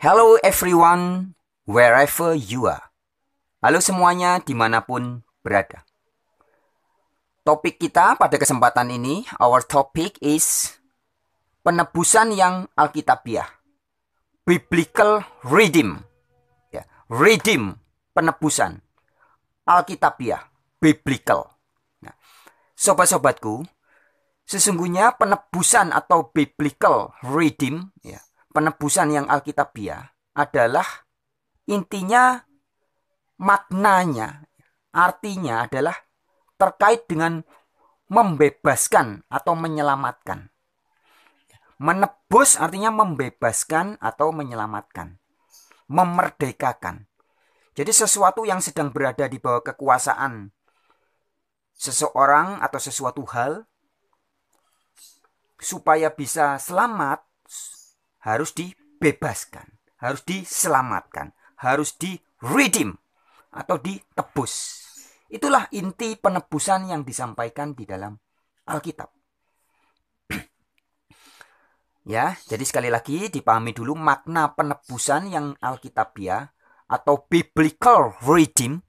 Hello everyone, wherever you are. Halo semuanya, dimanapun berada. Topik kita pada kesempatan ini, our topic is penebusan yang alkitabiah. Biblical redeem. Ya, redeem, penebusan. Alkitabiah, biblical. Nah, sobat-sobatku, sesungguhnya penebusan atau biblical redeem, ya, penebusan yang alkitabiah adalah intinya, maknanya, artinya adalah terkait dengan membebaskan atau menyelamatkan. Menebus artinya membebaskan atau menyelamatkan, memerdekakan. Jadi sesuatu yang sedang berada di bawah kekuasaan seseorang atau sesuatu hal, supaya bisa selamat, harus dibebaskan, harus diselamatkan, harus di-redeem atau ditebus. Itulah inti penebusan yang disampaikan di dalam Alkitab. Ya, jadi sekali lagi dipahami dulu makna penebusan yang alkitabiah atau biblical redeem.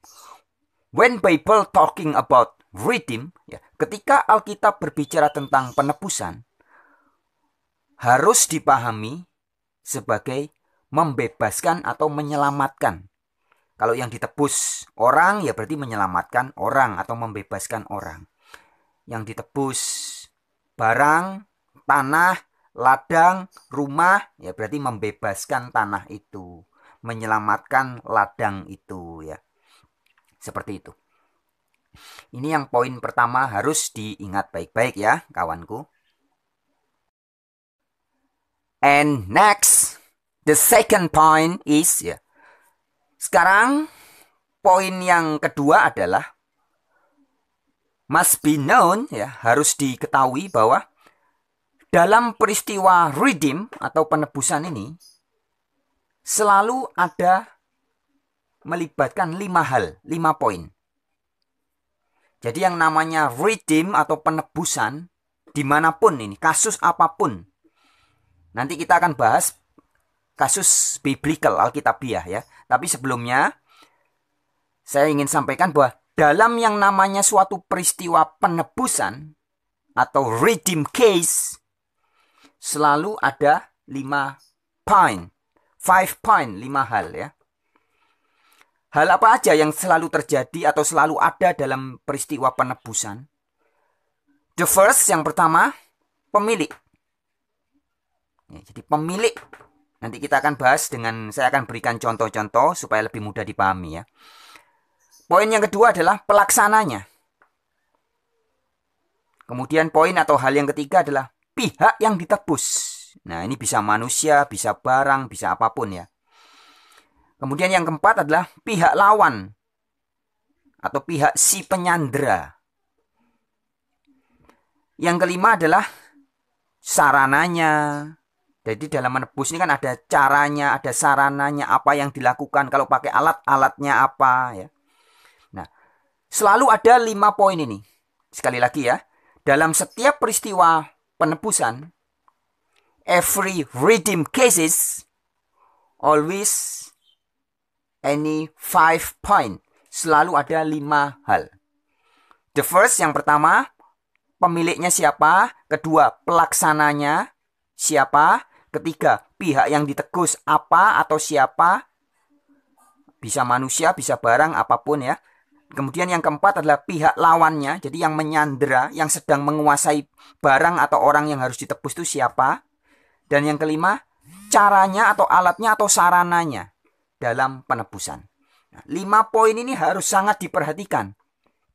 When Bible talking about redeem, ya, ketika Alkitab berbicara tentang penebusan, harus dipahami sebagai membebaskan atau menyelamatkan. Kalau yang ditebus orang, ya berarti menyelamatkan orang atau membebaskan orang. Yang ditebus barang, tanah, ladang, rumah, ya berarti membebaskan tanah itu, menyelamatkan ladang itu, ya. Seperti itu. Ini yang poin pertama harus diingat baik-baik ya, kawanku. And next, the second point is, ya. Sekarang poin yang kedua adalah must be known, ya, harus diketahui bahwa dalam peristiwa redeem atau penebusan ini selalu ada melibatkan 5 hal, 5 poin. Jadi yang namanya redeem atau penebusan dimanapun ini, kasus apapun. Nanti kita akan bahas kasus biblical alkitabiah ya. Tapi sebelumnya saya ingin sampaikan bahwa dalam yang namanya suatu peristiwa penebusan atau redeem case selalu ada 5 point, 5 point, 5 hal ya. Hal apa aja yang selalu terjadi atau selalu ada dalam peristiwa penebusan? The first, yang pertama, pemilik. Ya, jadi pemilik, nanti kita akan bahas saya akan berikan contoh-contoh supaya lebih mudah dipahami ya. Poin yang kedua adalah pelaksananya. Kemudian poin atau hal yang ketiga adalah pihak yang ditebus. Nah, ini bisa manusia, bisa barang, bisa apapun ya. Kemudian yang keempat adalah pihak lawan atau pihak si penyandera. Yang kelima adalah sarananya. Jadi dalam menebus ini kan ada caranya, ada sarananya, apa yang dilakukan. Kalau pakai alat-alatnya apa ya. Nah, selalu ada 5 poin ini. Sekali lagi ya, dalam setiap peristiwa penebusan, every redeem cases, always any 5 point. Selalu ada 5 hal. The first, yang pertama, pemiliknya siapa? Kedua, pelaksananya siapa? Ketiga, pihak yang ditegus apa atau siapa? Bisa manusia, bisa barang, apapun ya. Kemudian yang keempat adalah pihak lawannya. Jadi yang menyandera, yang sedang menguasai barang atau orang yang harus ditebus itu siapa? Dan yang kelima, caranya atau alatnya atau sarananya dalam penebusan. Nah, 5 poin ini harus sangat diperhatikan.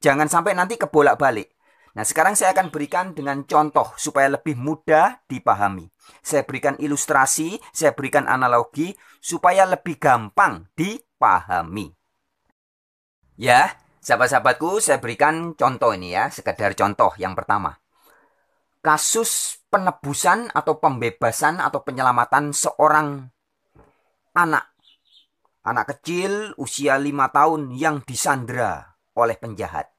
Jangan sampai nanti kebolak-balik. Nah, sekarang saya akan berikan dengan contoh supaya lebih mudah dipahami. Saya berikan ilustrasi, saya berikan analogi supaya lebih gampang dipahami. Ya, sahabat-sahabatku, saya berikan contoh ini ya, sekedar contoh yang pertama. Kasus penebusan atau pembebasan atau penyelamatan seorang anak kecil usia 5 tahun yang disandera oleh penjahat.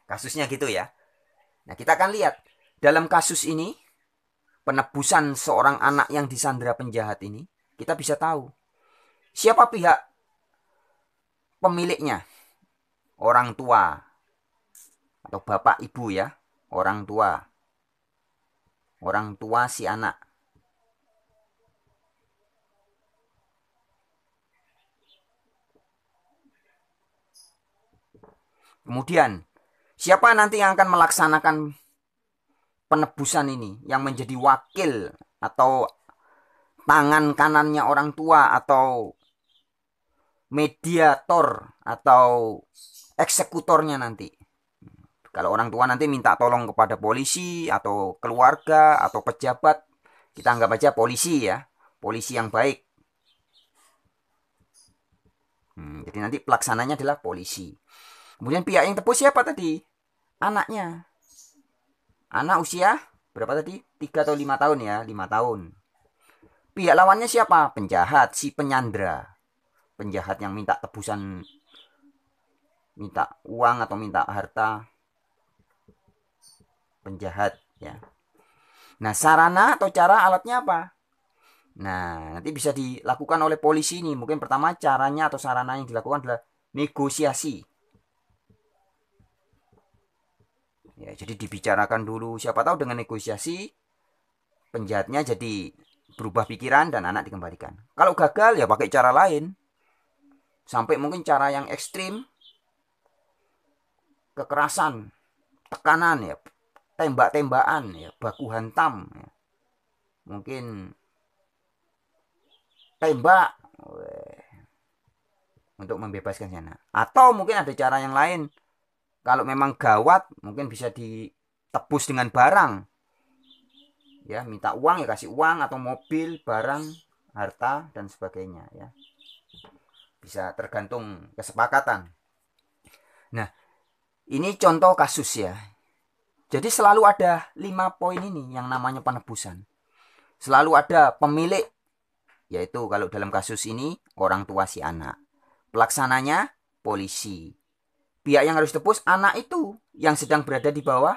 Kasusnya gitu ya. Nah, kita akan lihat dalam kasus ini, penebusan seorang anak yang disandera penjahat ini, kita bisa tahu siapa pihak pemiliknya, orang tua atau bapak ibu ya, orang tua si anak. Kemudian siapa nanti yang akan melaksanakan penebusan ini, yang menjadi wakil atau tangan kanannya orang tua atau mediator atau eksekutornya nanti. Kalau orang tua nanti minta tolong kepada polisi atau keluarga atau pejabat, kita anggap aja polisi ya, polisi yang baik. Jadi nanti pelaksananya adalah polisi. Kemudian pihak yang tebus siapa tadi? Anaknya. Anak usia berapa tadi? 3 atau 5 tahun ya, 5 tahun. Pihak lawannya siapa? Penjahat, si penyandra. Penjahat yang minta tebusan, minta uang atau minta harta. Penjahat ya. Nah, sarana atau cara alatnya apa? Nah, nanti bisa dilakukan oleh polisi ini. Mungkin pertama caranya atau sarana yang dilakukan adalah negosiasi. Ya, jadi dibicarakan dulu. Siapa tahu dengan negosiasi penjahatnya jadi berubah pikiran dan anak dikembalikan. Kalau gagal ya pakai cara lain. Sampai mungkin cara yang ekstrim, kekerasan, tekanan ya, tembak-tembakan ya, baku hantam ya. Mungkin tembak untuk membebaskan sana. Atau mungkin ada cara yang lain. Kalau memang gawat, mungkin bisa ditebus dengan barang. Ya, minta uang ya kasih uang atau mobil, barang, harta dan sebagainya ya. Bisa tergantung kesepakatan. Nah, ini contoh kasus ya. Jadi selalu ada 5 poin ini yang namanya penebusan. Selalu ada pemilik, yaitu kalau dalam kasus ini orang tua si anak. Pelaksananya polisi. Pihak yang harus tebus anak itu yang sedang berada di bawah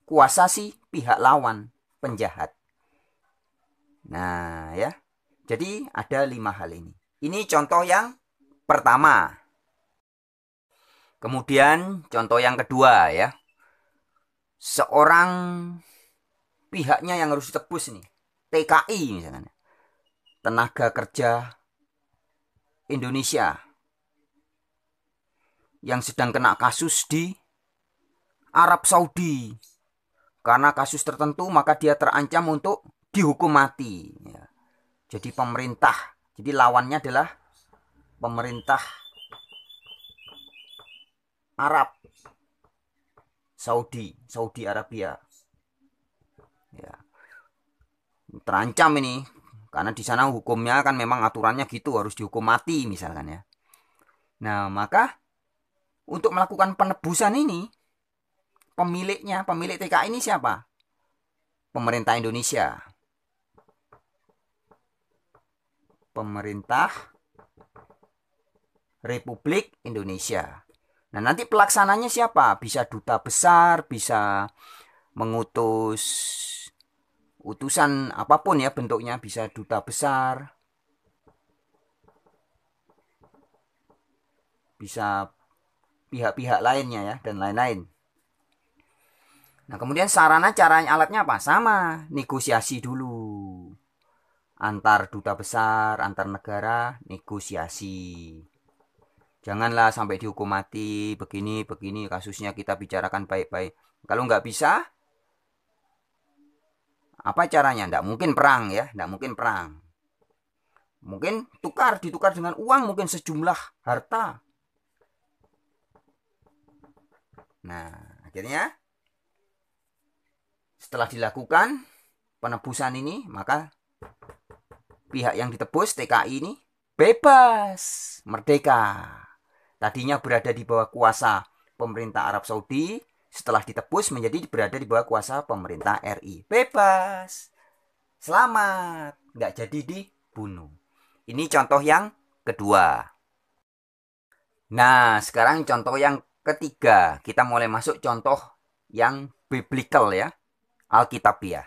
kuasa si pihak lawan, penjahat. Nah ya, jadi ada 5 hal ini. Ini contoh yang pertama. Kemudian contoh yang kedua ya. Seorang pihaknya yang harus ditebus nih. TKI misalnya. Tenaga kerja Indonesia yang sedang kena kasus di Arab Saudi. Karena kasus tertentu maka dia terancam untuk dihukum mati. Ya. Jadi pemerintah. Jadi lawannya adalah pemerintah Arab Saudi Arabia. Ya. Terancam ini karena di sana hukumnya kan memang aturannya gitu, harus dihukum mati misalkan ya. Nah, maka untuk melakukan penebusan ini pemilik TKI ini siapa? Pemerintah Indonesia. Pemerintah Republik Indonesia. Nah, nanti pelaksananya siapa? Bisa duta besar, bisa mengutus utusan apapun ya bentuknya, bisa duta besar, bisa pihak-pihak lainnya ya, dan lain-lain. Nah, kemudian sarana caranya alatnya apa? Sama, negosiasi dulu. Antar duta besar, antar negara, negosiasi. Janganlah sampai dihukum mati, begini, kasusnya kita bicarakan baik-baik. Kalau nggak bisa, apa caranya? Nggak mungkin perang ya, nggak mungkin perang. Mungkin ditukar dengan uang, mungkin sejumlah harta. Nah, akhirnya setelah dilakukan penebusan ini, maka pihak yang ditebus TKI ini bebas, merdeka. Tadinya berada di bawah kuasa pemerintah Arab Saudi, setelah ditebus menjadi berada di bawah kuasa pemerintah RI. Bebas, selamat, nggak jadi dibunuh. Ini contoh yang kedua. Nah, sekarang contoh yang ketiga. Kita mulai masuk contoh yang biblical ya, Alkitabiah.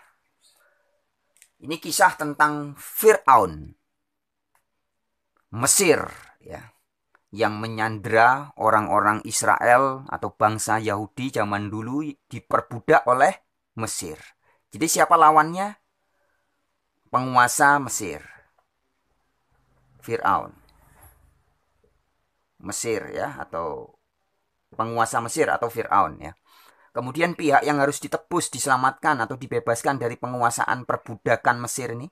Ini kisah tentang Fir'aun, Mesir, ya, yang menyandera orang-orang Israel atau bangsa Yahudi zaman dulu diperbudak oleh Mesir. Jadi siapa lawannya? Penguasa Mesir, Fir'aun, Mesir ya, atau penguasa Mesir atau Fir'aun ya. Kemudian pihak yang harus ditebus, diselamatkan atau dibebaskan dari penguasaan perbudakan Mesir ini,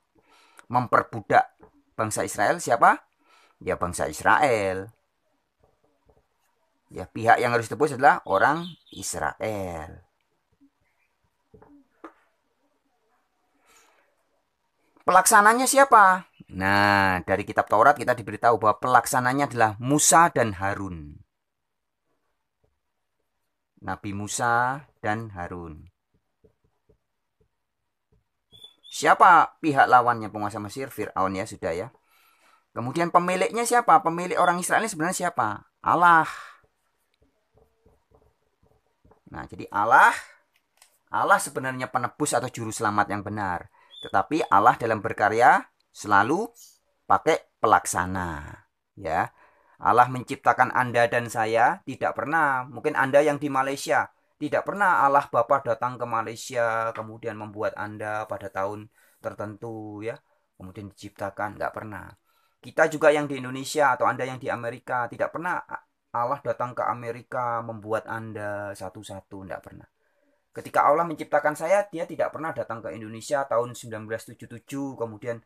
memperbudak bangsa Israel, siapa? Ya bangsa Israel. Ya pihak yang harus ditebus adalah orang Israel. Pelaksananya siapa? Nah, dari kitab Taurat kita diberitahu bahwa pelaksananya adalah Musa dan Harun. Nabi Musa dan Harun. Siapa pihak lawannya penguasa Mesir? Fir'aun ya, sudah ya. Kemudian pemiliknya siapa? Pemilik orang Israel ini sebenarnya siapa? Allah. Nah, jadi Allah sebenarnya penebus atau juru selamat yang benar. Tetapi Allah dalam berkarya selalu pakai pelaksana. Ya. Allah menciptakan Anda dan saya tidak pernah. Mungkin Anda yang di Malaysia, tidak pernah Allah Bapa datang ke Malaysia kemudian membuat Anda pada tahun tertentu ya. Kemudian diciptakan, nggak pernah. Kita juga yang di Indonesia atau Anda yang di Amerika, tidak pernah Allah datang ke Amerika membuat Anda satu-satu, nggak pernah. Ketika Allah menciptakan saya, dia tidak pernah datang ke Indonesia tahun 1977 kemudian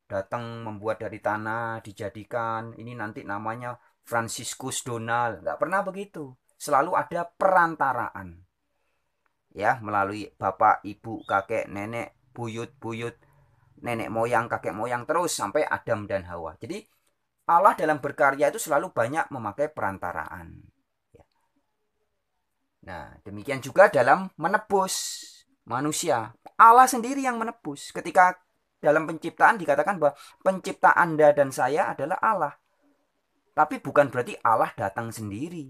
datang membuat dari tanah, dijadikan, ini nanti namanya Franciscus Donald. Nggak pernah begitu. Selalu ada perantaraan. Ya, melalui bapak, ibu, kakek, nenek, buyut, nenek moyang, kakek moyang, terus sampai Adam dan Hawa. Jadi, Allah dalam berkarya itu selalu banyak memakai perantaraan. Nah, demikian juga dalam menebus manusia. Allah sendiri yang menebus. Ketika dalam penciptaan dikatakan bahwa pencipta Anda dan saya adalah Allah. Tapi bukan berarti Allah datang sendiri.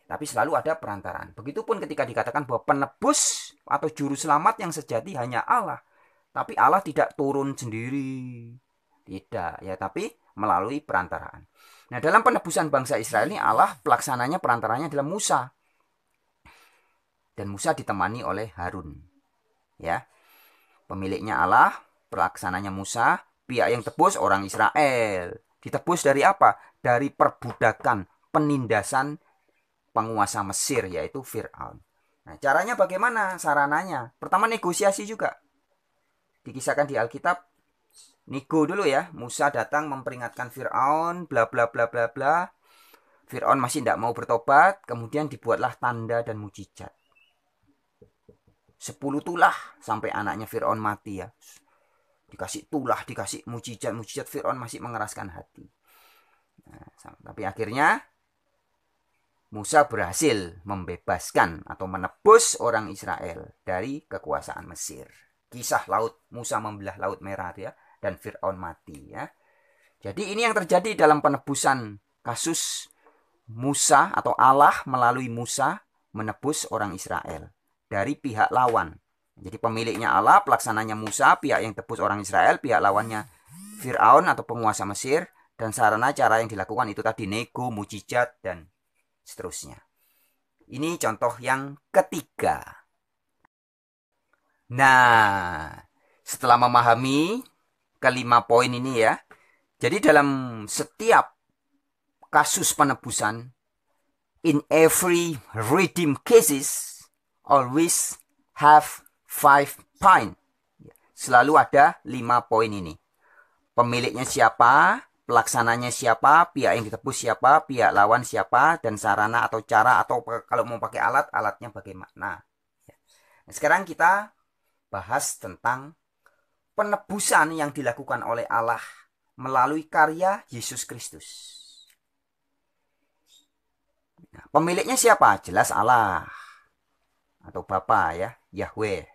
Tapi selalu ada perantaraan. Begitupun ketika dikatakan bahwa penebus atau juru selamat yang sejati hanya Allah. Tapi Allah tidak turun sendiri. Tidak, ya, tapi melalui perantaraan. Nah, dalam penebusan bangsa Israel ini Allah pelaksananya perantaranya adalah Musa. Dan Musa ditemani oleh Harun. Ya. Pemiliknya Allah, pelaksananya Musa, pihak yang tebus orang Israel. Ditebus dari apa? Dari perbudakan, penindasan penguasa Mesir, yaitu Fir'aun. Nah, caranya bagaimana? Sarananya. Pertama negosiasi juga. Dikisahkan di Alkitab, nego dulu ya. Musa datang memperingatkan Fir'aun, bla bla bla bla bla. Fir'aun masih tidak mau bertobat, kemudian dibuatlah tanda dan mujizat. 10 tulah sampai anaknya Fir'aun mati ya. Dikasih tulah, dikasih mujizat Fir'aun masih mengeraskan hati. Nah, tapi akhirnya Musa berhasil membebaskan atau menebus orang Israel dari kekuasaan Mesir. Kisah laut Musa membelah laut merah ya, dan Fir'aun mati ya. Jadi ini yang terjadi dalam penebusan kasus Musa atau Allah melalui Musa menebus orang Israel dari pihak lawan. Jadi pemiliknya Allah, pelaksananya Musa, pihak yang tebus orang Israel, pihak lawannya Fir'aun atau penguasa Mesir, dan sarana cara yang dilakukan itu tadi nego, mujizat, dan seterusnya. Ini contoh yang ketiga. Nah, setelah memahami kelima poin ini ya, jadi dalam setiap kasus penebusan, in every redeem cases, always have 5 point. Selalu ada 5 poin ini. Pemiliknya siapa, pelaksananya siapa, pihak yang ditebus siapa, pihak lawan siapa, dan sarana atau cara atau kalau mau pakai alat, alatnya bagaimana. Nah, sekarang kita bahas tentang penebusan yang dilakukan oleh Allah melalui karya Yesus Kristus. Nah, pemiliknya siapa? Jelas Allah atau Bapa ya, Yahweh.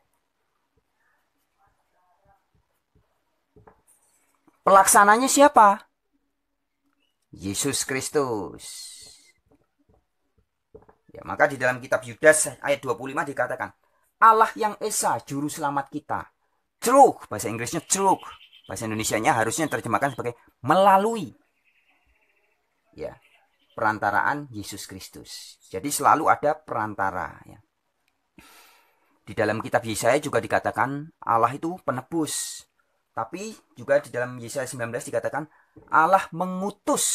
Pelaksananya siapa? Yesus Kristus. Ya, maka di dalam kitab Yudas ayat 25 dikatakan, Allah yang Esa, juru selamat kita, Through, bahasa Inggrisnya through. Bahasa Indonesianya harusnya terjemahkan sebagai melalui. Ya, perantaraan Yesus Kristus. Jadi selalu ada perantara, ya. Di dalam kitab Yesaya juga dikatakan Allah itu penebus. Tapi juga di dalam Yesaya 19 dikatakan Allah mengutus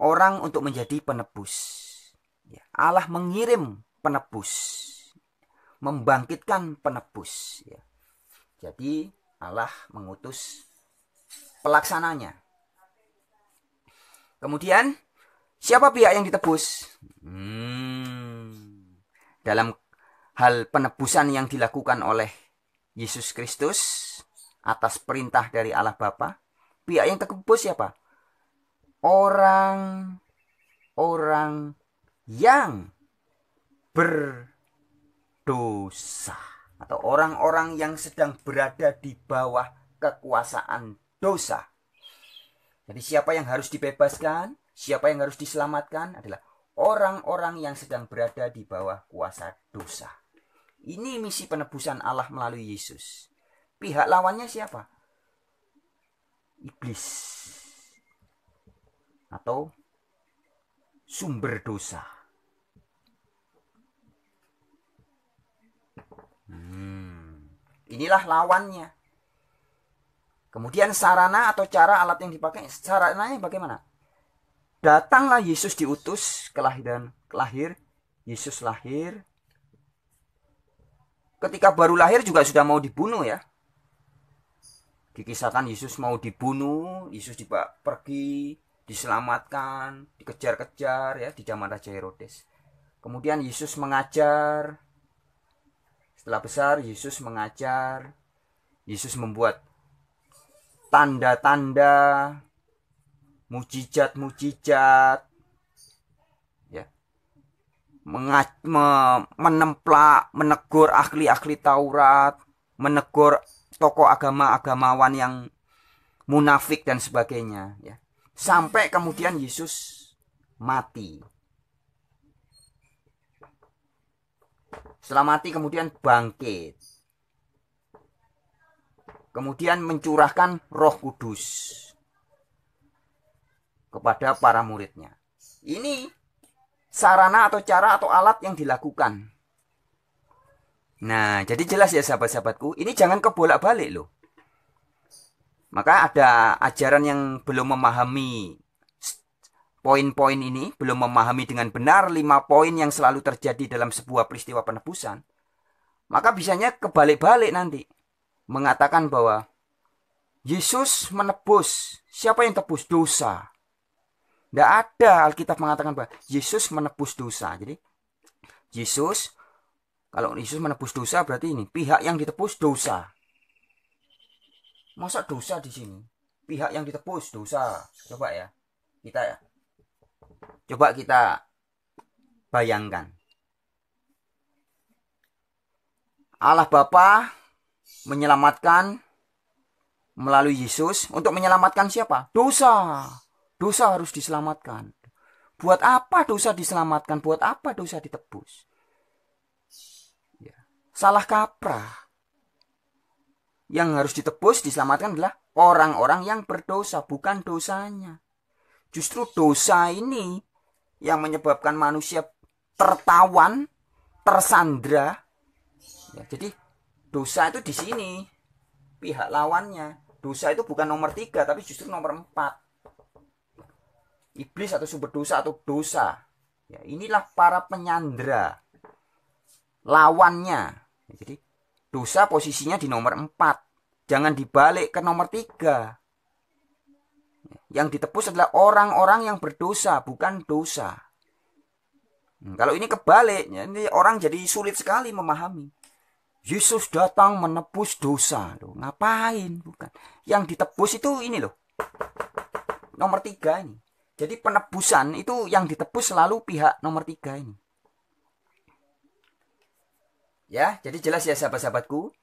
orang untuk menjadi penebus. Ya, Allah mengirim penebus, membangkitkan penebus. Ya. Jadi Allah mengutus pelaksananya. Kemudian siapa pihak yang ditebus? Dalam hal penebusan yang dilakukan oleh Yesus Kristus atas perintah dari Allah Bapa, pihak yang ditebus siapa? Orang yang berdosa atau orang-orang yang sedang berada di bawah kekuasaan dosa. Jadi siapa yang harus dibebaskan, siapa yang harus diselamatkan adalah orang-orang yang sedang berada di bawah kuasa dosa. Ini misi penebusan Allah melalui Yesus. Pihak lawannya siapa? Iblis atau sumber dosa. Inilah lawannya. Kemudian sarana atau cara alat yang dipakai, sarananya bagaimana? Datanglah Yesus diutus Yesus lahir. Ketika baru lahir juga sudah mau dibunuh, ya. Dikisahkan Yesus mau dibunuh, Yesus pergi, diselamatkan, dikejar-kejar, ya, di zaman Raja Herodes. Kemudian Yesus mengajar. Setelah besar Yesus mengajar. Yesus membuat tanda-tanda, mujizat-mujizat, ya, menemplak, menegur ahli-ahli Taurat, menegur tokoh agamawan yang munafik dan sebagainya, ya. Sampai kemudian Yesus mati. Setelah mati kemudian bangkit. Kemudian mencurahkan Roh Kudus kepada para muridnya. Ini sarana atau cara atau alat yang dilakukan. Nah, jadi jelas ya sahabat-sahabatku, ini jangan kebolak-balik loh. Maka ada ajaran yang belum memahami poin-poin ini, belum memahami dengan benar 5 poin yang selalu terjadi dalam sebuah peristiwa penebusan. Maka bisanya kebalik-balik nanti. Mengatakan bahwa Yesus menebus. Siapa yang tebus? Dosa. Tidak ada Alkitab mengatakan bahwa Yesus menebus dosa. Jadi kalau Yesus menebus dosa berarti ini pihak yang ditebus dosa. Masa dosa di sini? Pihak yang ditebus dosa. Coba ya. Coba kita bayangkan. Allah Bapa menyelamatkan melalui Yesus. Untuk menyelamatkan siapa? Dosa. Dosa harus diselamatkan. Buat apa dosa diselamatkan? Buat apa dosa ditebus? Ya. Salah kaprah. Yang harus ditebus, diselamatkan adalah orang-orang yang berdosa, bukan dosanya. Justru dosa ini yang menyebabkan manusia tertawan, tersandra. Ya, jadi dosa itu di sini pihak lawannya. Dosa itu bukan nomor 3, tapi justru nomor 4. Iblis atau sumber dosa atau dosa. Ya, inilah para penyandra. Lawannya. Ya, jadi dosa posisinya di nomor 4. Jangan dibalik ke nomor 3. Yang ditebus adalah orang-orang yang berdosa, bukan dosa. Kalau ini kebalik, ini orang jadi sulit sekali memahami. Yesus datang menebus dosa. Loh, ngapain? Bukan. Yang ditebus itu ini loh. Nomor 3 ini. Jadi penebusan itu yang ditebus selalu pihak nomor 3 ini. Ya, jadi jelas ya sahabat-sahabatku.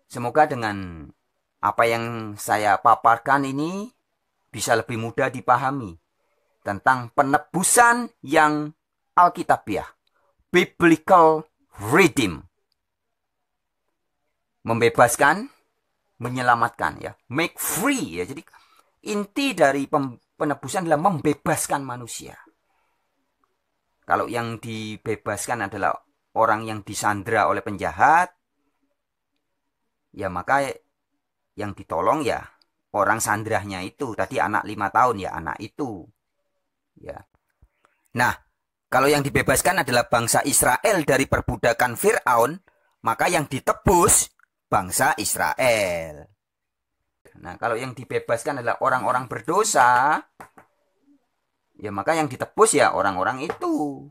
Semoga dengan apa yang saya paparkan ini bisa lebih mudah dipahami tentang penebusan yang alkitabiah, biblical redeem. membebaskan, menyelamatkan ya. Make free ya. Jadi inti dari penebusan adalah membebaskan manusia. Kalau yang dibebaskan adalah orang yang disandra oleh penjahat, ya maka yang ditolong ya orang sandrahnya itu. Tadi anak 5 tahun ya anak itu. Ya. Nah, kalau yang dibebaskan adalah bangsa Israel dari perbudakan Fir'aun, maka yang ditebus bangsa Israel. Nah, kalau yang dibebaskan adalah orang-orang berdosa, ya maka yang ditebus ya orang-orang itu,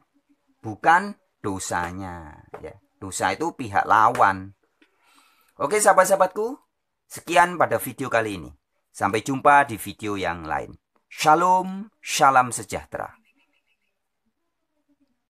bukan dosanya. Ya, dosa itu pihak lawan. Oke sahabat-sahabatku, sekian pada video kali ini. Sampai jumpa di video yang lain. Shalom, salam sejahtera.